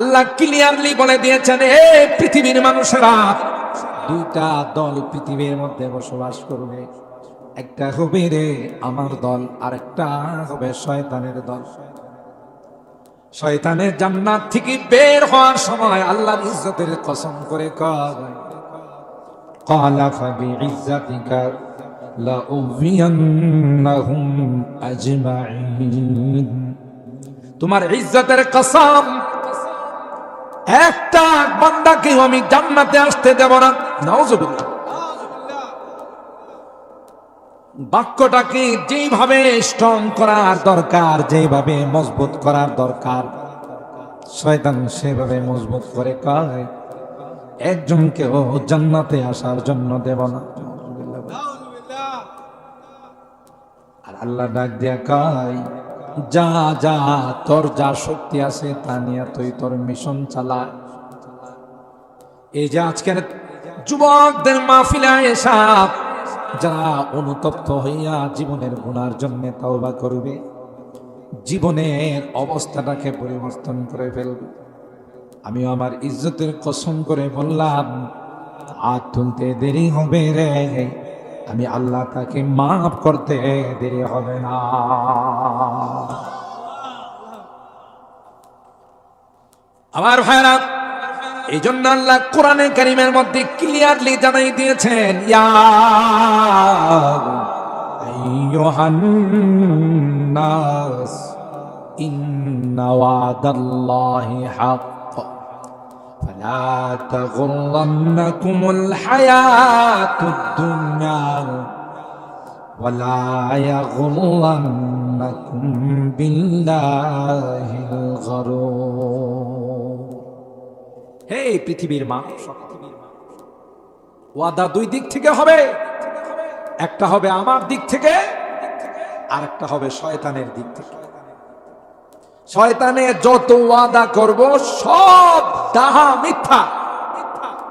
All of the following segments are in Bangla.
আল্লাহ ক্লিয়ারলি বলে দিয়েছেন, এ পৃথিবীর মানুষেরা, দুইটা দল পৃথিবীর মধ্যে বসবাস করবে। একটা হবে রে আমার দল, আর একটা হবে শয়তানের দল। শয়তানের জান্নাত থেকে বের হওয়ার সময় আল্লাহর ইজ্জতের কসম করে কয়, ক্বালা ফাবিইজ্জাতিকা লাউযিয়ান্নাহুম আজমাইন। তোমার ইজ্জতের কসম, একটা বান্দাকেও আমি জান্নাতে আসতে দেব না। নাউযুবিল্লাহ। বাক্যটাকে যেভাবে স্ট্রং করার দরকার, যেভাবে মজবুত করার দরকার, শয়তান সেভাবে মজবুত করে কয়, একজনকেও জান্নাতে আসার জন্য দেব না। আর আল্লাহ ডাক দিয়া কয়, যা যা তোর যা শক্তি আছে তা নিয়ে তুই তোর মিশন চালা। এই যে আজকের যুবকদের মাহফিলে এসা যারা অনুতপ্ত হইয়া জীবনের গুনার জন্য তওবা করবে, জীবনের অবস্থাটাকে পরিবর্তন করে ফেলবে, আমি আমার ইজ্জতের কসম করে বললাম, হাত তুলতে দেরি হবে রে, আমি আল্লাহ তাকে মাফ করতে দেরি হবে না। আমার ভাইরা, এই জন্য আল্লাহ কোরআনে কারীমের মধ্যে ক্লিয়ারলি জানাই দিয়েছেন, ইয়া আইয়ুহান নাস ইন্না ওয়াদাল্লাহি হক ফালা তাগুররান্নাকুমুল হায়াতুদ দুনিয়া ওয়ালা ইয়াগুররান্নাকুম বিল্লাহিল গরুর। হে পৃথিবীর মানুষ, ওয়াদা দুই দিক থেকে হবে। একটা হবে আমার দিক থেকে, আর একটা হবে শয়তানের দিক থেকে। শয়তানের যত ওয়াদা করব সব ডাহা মিথ্যা,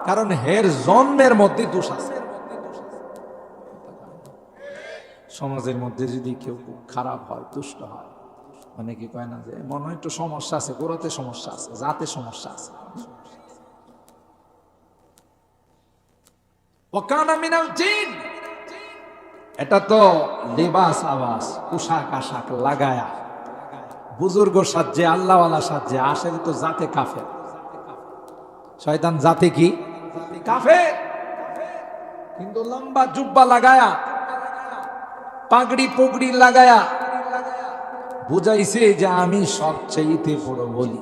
কারণ হের জন্মের মধ্যে দোষ আছে। সমাজের মধ্যে যদি কেউ খারাপ হয়, দুষ্ট হয়, অনেকে কয় না যে মনে হয় একটু সমস্যা আছে, গোড়াতে সমস্যা আছে, জাতে সমস্যা আছে। ওয়াকানা মিনাল জিন, এটা তো লিবাস আবাস, পোশাক আশাক লাগায়া বুজুর্গ সাজে, আল্লাহওয়ালা সাজে আসে, তো জাতে কাফের। শয়তান জাতে কি? কাফের। কিন্তু লম্বা জুব্বা লাগায়া, পাগড়ি পুগড়ি লাগায়া বুঝাইছে যে আমি সবচেয়ে বড় বলি।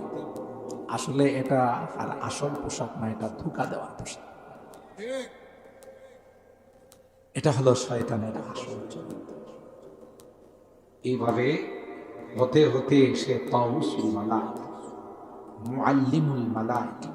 আসলে এটা আর আসল পোশাক না, এটা ধোঁকা দেওয়া পোশাক। এটা হলো শয়তানের আসল চরিত্র। এইভাবে হতে হতে সে তাউসুল মালাইকা, মুআল্লিমুল মালাইকা,